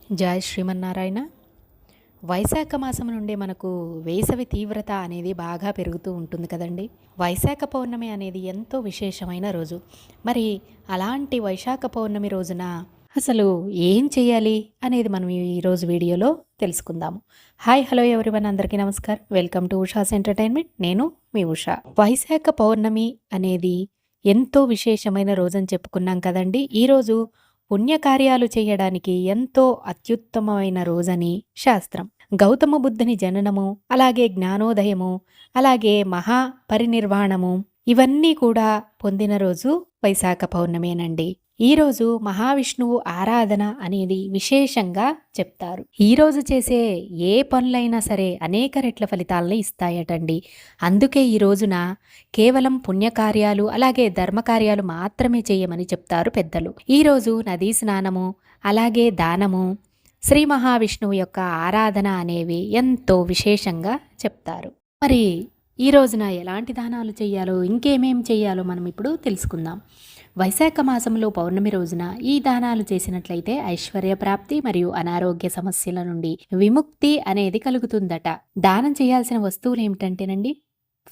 జై శ్రీమన్నారాయణ. వైశాఖ మాసం నుండి మనకు వేసవి తీవ్రత అనేది బాగా పెరుగుతూ ఉంటుంది కదండి. వైశాఖ పౌర్ణమి అనేది ఎంతో విశేషమైన రోజు. మరి అలాంటి వైశాఖ పౌర్ణమి రోజున అసలు ఏం చేయాలి అనేది మనం ఈరోజు వీడియోలో తెలుసుకుందాము. హాయ్ హలో ఎవరివన్, అందరికీ నమస్కారం. Welcome to Usha's entertainment. నేను మీ ఉషా. వైశాఖ పౌర్ణమి అనేది ఎంతో విశేషమైన రోజని చెప్పుకున్నాం కదండి. ఈరోజు పుణ్యకార్యాలు చేయడానికి ఎంతో అత్యుత్తమమైన రోజని శాస్త్రం. గౌతమ బుద్ధుని జననము, అలాగే జ్ఞానోదయము, అలాగే మహాపరినిర్వాణము ఇవన్నీ కూడా పొందిన రోజు వైశాఖ పౌర్ణమేనండి. ఈరోజు మహావిష్ణువు ఆరాధన అనేది విశేషంగా చెప్తారు. ఈరోజు చేసే ఏ పనులైనా సరే అనేక రెట్ల ఫలితాలను ఇస్తాయటండి. అందుకే ఈ రోజున కేవలం పుణ్యకార్యాలు అలాగే ధర్మకార్యాలు మాత్రమే చేయమని చెప్తారు పెద్దలు. ఈరోజు నదీ స్నానము, అలాగే దానము, శ్రీ మహావిష్ణువు యొక్క ఆరాధన అనేవి ఎంతో విశేషంగా చెప్తారు. మరి ఈ రోజున ఎలాంటి దానాలు చేయాలో, ఇంకేమేం చేయాలో మనం ఇప్పుడు తెలుసుకుందాం. వైశాఖ మాసంలో పౌర్ణమి రోజున ఈ దానాలు చేసినట్లయితే ఐశ్వర్య ప్రాప్తి మరియు అనారోగ్య సమస్యల నుండి విముక్తి అనేది కలుగుతుందట. దానం చేయాల్సిన వస్తువులు ఏమిటంటేనండి,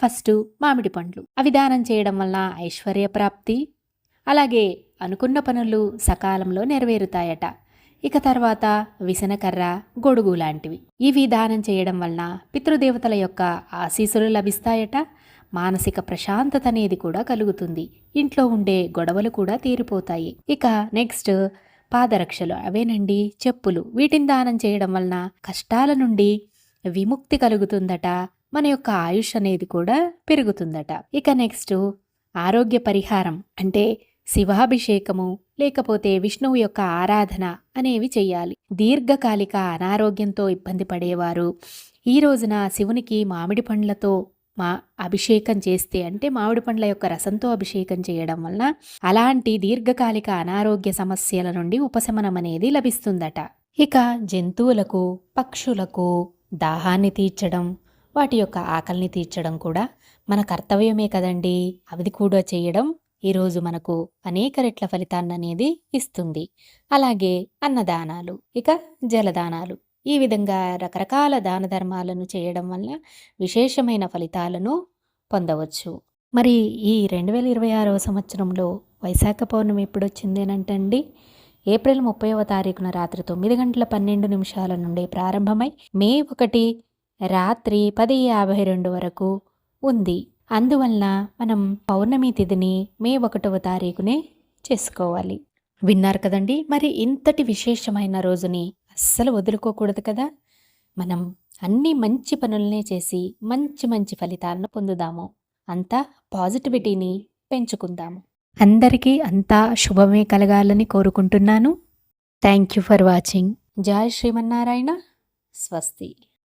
ఫస్ట్ మామిడి పండ్లు. అవి దానం చేయడం వల్ల ఐశ్వర్య ప్రాప్తి, అలాగే అనుకున్న పనులు సకాలంలో నెరవేరుతాయట. ఇక తర్వాత విసనకర్ర, గొడుగు లాంటివి. ఇవి దానం చేయడం వలన పితృదేవతల యొక్క ఆశీస్సులు లభిస్తాయట. మానసిక ప్రశాంతత అనేది కూడా కలుగుతుంది. ఇంట్లో ఉండే గొడవలు కూడా తీరిపోతాయి. ఇక నెక్స్ట్ పాదరక్షలు, అవేనండి చెప్పులు. వీటిని దానం చేయడం వలన కష్టాల నుండి విముక్తి కలుగుతుందట. మన యొక్క ఆయుష్ అనేది కూడా పెరుగుతుందట. ఇక నెక్స్ట్ ఆరోగ్య పరిహారం అంటే శివాభిషేకము లేకపోతే విష్ణువు యొక్క ఆరాధన అనేవి చెయ్యాలి. దీర్ఘకాలిక అనారోగ్యంతో ఇబ్బంది పడేవారు ఈ రోజున శివునికి మామిడి పండ్లతో అభిషేకం చేస్తే, అంటే మామిడి పండ్ల యొక్క రసంతో అభిషేకం చేయడం వలన అలాంటి దీర్ఘకాలిక అనారోగ్య సమస్యల నుండి ఉపశమనం అనేది లభిస్తుందట. ఇక జంతువులకు, పక్షులకు దాహాన్ని తీర్చడం, వాటి యొక్క ఆకలిని తీర్చడం కూడా మన కర్తవ్యమే కదండి. అది కూడా చేయడం ఈరోజు మనకు అనేక రెట్ల ఫలితాన్ని అనేది ఇస్తుంది. అలాగే అన్నదానాలు, ఇక జలదానాలు, ఈ విధంగా రకరకాల దాన ధర్మాలను చేయడం వల్ల విశేషమైన ఫలితాలను పొందవచ్చు. మరి ఈ 2026వ సంవత్సరంలో వైశాఖ పౌర్ణమి ఎప్పుడు వచ్చిందేనంటండి, ఏప్రిల్ 30వ తారీఖున రాత్రి 9:12 నుండి ప్రారంభమై మే 1 రాత్రి 10:52 వరకు ఉంది. అందువలన మనం పౌర్ణమి తిథిని మే 1వ తారీఖునే చేసుకోవాలి. విన్నారు కదండి. మరి ఇంతటి విశేషమైన రోజుని అస్సలు వదులుకోకూడదు కదా. మనం అన్ని మంచి పనులనే చేసి మంచి మంచి ఫలితాలను పొందుదాము. అంతా పాజిటివిటీని పెంచుకుందాము. అందరికీ అంతా శుభమే కలగాలని కోరుకుంటున్నాను. Thank you for watching. జై శ్రీమన్నారాయణ. స్వస్తి.